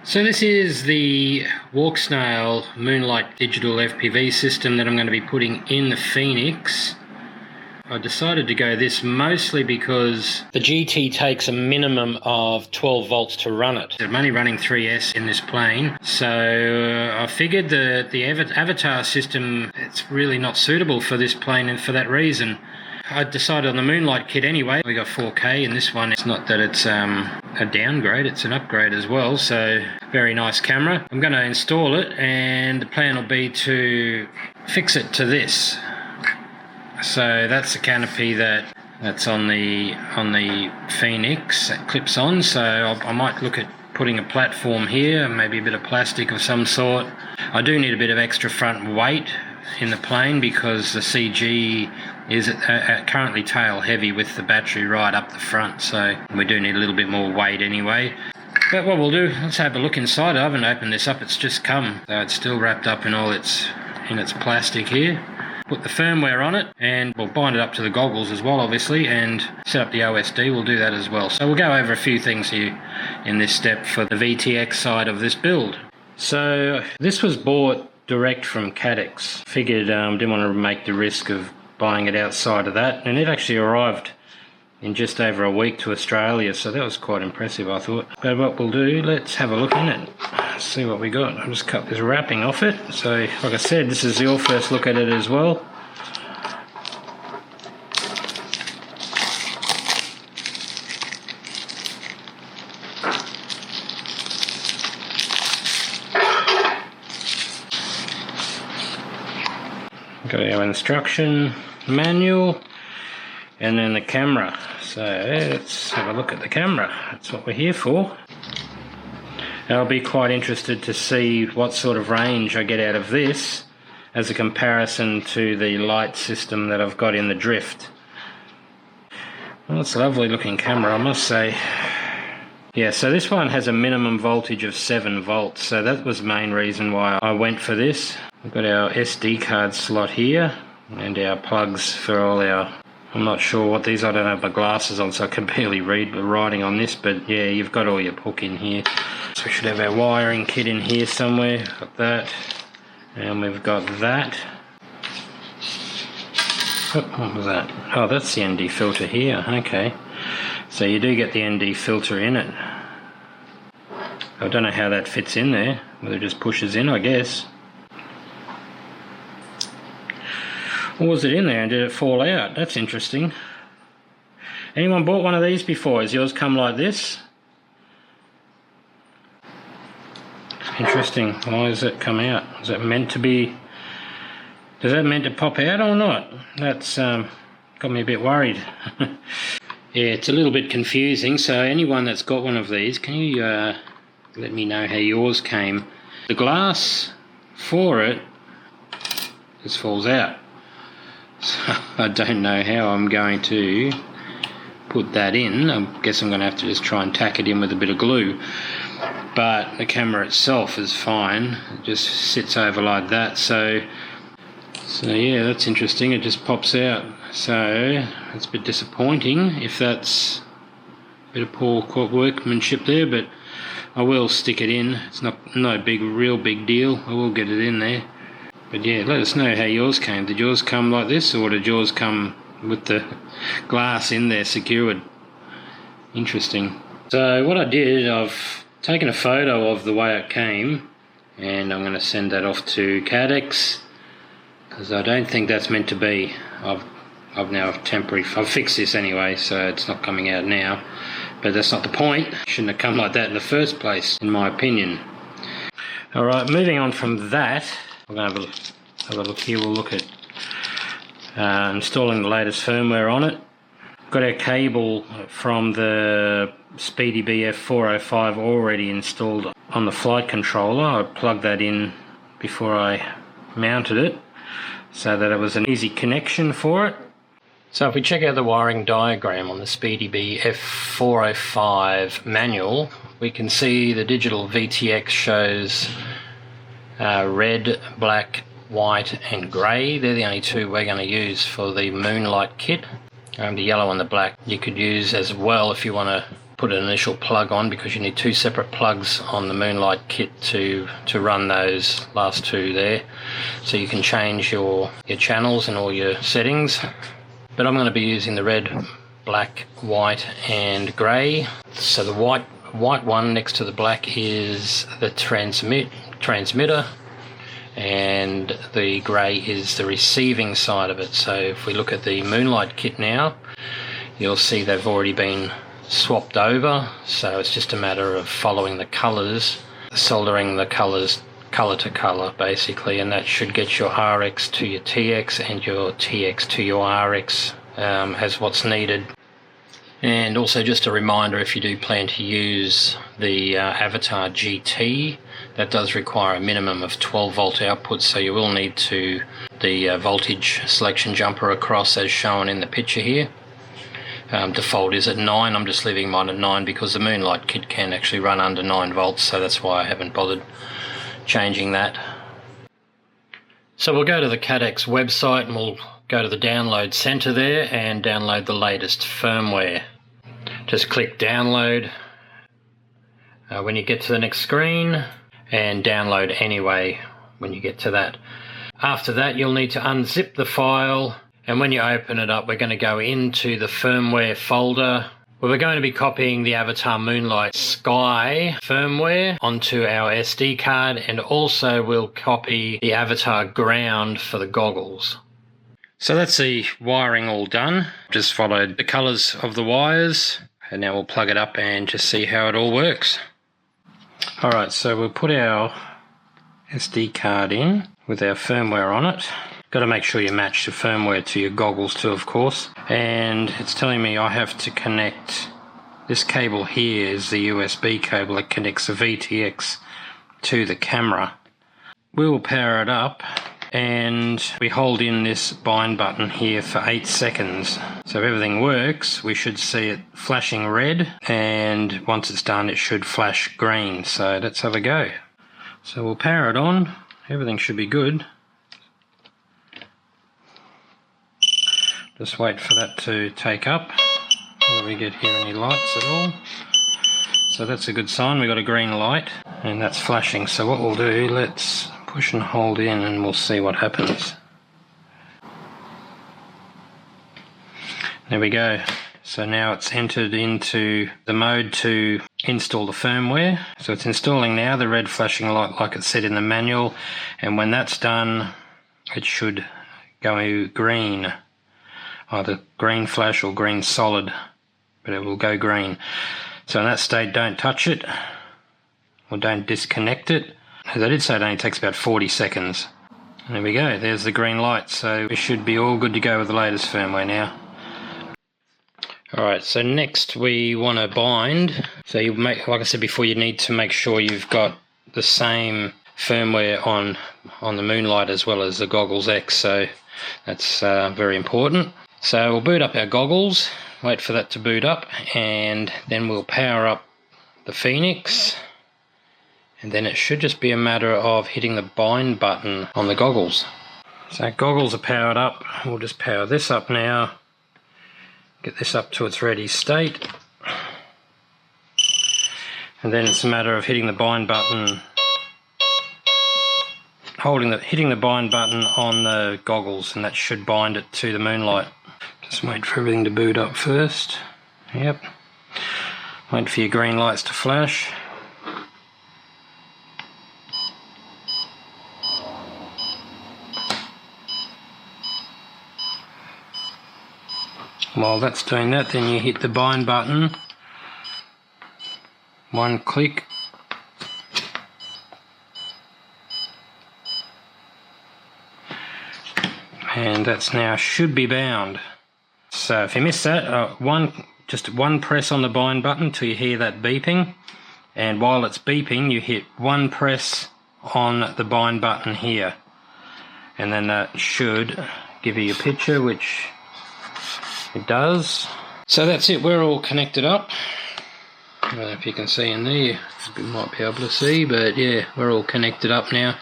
So this is the Walksnail Moonlight digital FPV system that I'm going to be putting in the Phoenix. I decided to go this mostly because the GT takes a minimum of 12 volts to run it. I'm only running 3S in this plane, so I figured that the avatar system, it's really not suitable for this plane, and for that reason I decided on the Moonlight Kit anyway. We got 4K in this one. It's not that it's a downgrade, it's an upgrade as well, so very nice camera. I'm going to install it, and the plan will be to fix it to this. So that's the canopy that's on the Phoenix that clips on, so I might look at putting a platform here, maybe a bit of plastic of some sort. I do need a bit of extra front weight in the plane because the CG is currently tail heavy with the battery right up the front, so we do need a little bit more weight anyway. But what we'll do, let's have a look inside. I haven't opened this up, it's just come, so it's still wrapped up in all its plastic here. Put the firmware on it, and we'll bind it up to the goggles as well, obviously, and set up the OSD. We'll do that as well. So we'll go over a few things here in this step for the VTX side of this build. So this was bought direct from Cadex. Figured didn't want to make the risk of buying it outside of that, and it actually arrived in just over a week to Australia, so that was quite impressive, I thought. But what we'll do, let's have a look in it, see what we got. I'll just cut this wrapping off it. So like I said, this is your first look at it as well. Got our instruction manual, and then the camera. So let's have a look at the camera. That's what we're here for. I'll be quite interested to see what sort of range I get out of this as a comparison to the light system that I've got in the Drift. Well, it's a lovely looking camera, I must say. Yeah, so this one has a minimum voltage of 7 volts, so that was the main reason why I went for this. We've got our SD card slot here, and our plugs for all our... I'm not sure what these, I don't have my glasses on so I can barely read the writing on this, but yeah, you've got all your hook in here. So we should have our wiring kit in here somewhere. Got that, and we've got that. Oh, what was that? Oh, that's the ND filter here, okay. So you do get the ND filter in it. I don't know how that fits in there, whether it just pushes in, I guess. Or was it in there and did it fall out? That's interesting. Anyone bought one of these before? Has yours come like this? Interesting. Why does it come out? Is it meant to be... Is that meant to pop out or not? That's got me a bit worried. Yeah, it's a little bit confusing. So anyone that's got one of these, can you let me know how yours came? The glass for it just falls out. So I don't know how I'm going to put that in. I guess I'm going to have to just try and tack it in with a bit of glue. But the camera itself is fine. It just sits over like that. So yeah, that's interesting. It just pops out. So it's a bit disappointing if that's a bit of poor workmanship there. But I will stick it in. It's no real big deal. I will get it in there. But yeah, let us know how yours came. Did yours come like this, or did yours come with the glass in there secured? Interesting. So what I did, I've taken a photo of the way it came, and I'm going to send that off to Cadex, because I don't think that's meant to be. I've fixed this anyway, so it's not coming out now. But that's not the point. It shouldn't have come like that in the first place, in my opinion. Alright, moving on from that, we're going to have a look here. We'll look at installing the latest firmware on it. Got our cable from the SpeedyBF 405 already installed on the flight controller. I plugged that in before I mounted it so that it was an easy connection for it. So if we check out the wiring diagram on the SpeedyBF 405 manual, we can see the digital VTX shows red, black, white and grey. They're the only two we're going to use for the Moonlight Kit. The yellow and the black you could use as well if you want to put an initial plug on, because you need two separate plugs on the Moonlight Kit to run those last two there, so you can change your channels and all your settings. But I'm going to be using the red, black, white and grey. So the white one next to the black is the transmitter, and the grey is the receiving side of it. So if we look at the Moonlight Kit now, you'll see they've already been swapped over, so it's just a matter of following the colours, soldering the colours colour to colour basically, and that should get your RX to your TX and your TX to your RX as what's needed. And also just a reminder, if you do plan to use the Avatar GT, that does require a minimum of 12 volt output, so you will need to the voltage selection jumper across as shown in the picture here. Default is at 9, I'm just leaving mine at 9 because the Moonlight Kit can actually run under 9 volts, so that's why I haven't bothered changing that. So we'll go to the CADX website and we'll go to the download center there and download the latest firmware. Just click download when you get to the next screen, and download anyway when you get to that. After that, you'll need to unzip the file, and when you open it up, we're going to go into the firmware folder. We're going to be copying the Avatar Moonlight Sky firmware onto our SD card, and also we'll copy the Avatar ground for the goggles. So that's the wiring all done. Just followed the colours of the wires, and now we'll plug it up and just see how it all works. Alright, so we'll put our SD card in with our firmware on it. Got to make sure you match the firmware to your goggles too, of course. And it's telling me I have to connect, this cable here is the USB cable that connects the VTX to the camera. We will power it up, and we hold in this bind button here for 8 seconds. So if everything works, we should see it flashing red, and once it's done it should flash green. So let's have a go. So we'll power it on, everything should be good. Just wait for that to take up. Whether we get here any lights at all. So that's a good sign, we got a green light and that's flashing. So what we'll do, let's push and hold in and we'll see what happens. There we go. So now it's entered into the mode to install the firmware. So it's installing now, the red flashing light like it said in the manual, and when that's done it should go green. Either green flash or green solid, but it will go green. So in that state, don't touch it or don't disconnect it. As I did say, it only takes about 40 seconds. And there we go, there's the green light. So we should be all good to go with the latest firmware now. Alright, so next we want to bind. So you make, like I said before, you need to make sure you've got the same firmware on the Moonlight as well as the Goggles X. So that's very important. So we'll boot up our goggles, wait for that to boot up, and then we'll power up the Phoenix, and then it should just be a matter of hitting the bind button on the goggles. So goggles are powered up, we'll just power this up now, get this up to its ready state, and then it's a matter of hitting the bind button, hitting the bind button on the goggles, and that should bind it to the Moonlight. Just wait for everything to boot up first. Yep. Wait for your green lights to flash. While that's doing that, then you hit the bind button. One click. And that's now should be bound. So if you miss that, just one press on the bind button till you hear that beeping, and while it's beeping you hit one press on the bind button here, and then that should give you your picture, which it does. So that's it, we're all connected up. I don't know if you can see in there, you might be able to see, but yeah, we're all connected up now.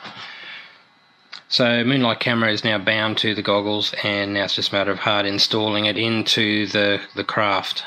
So Moonlight camera is now bound to the goggles, and now it's just a matter of hard installing it into the craft.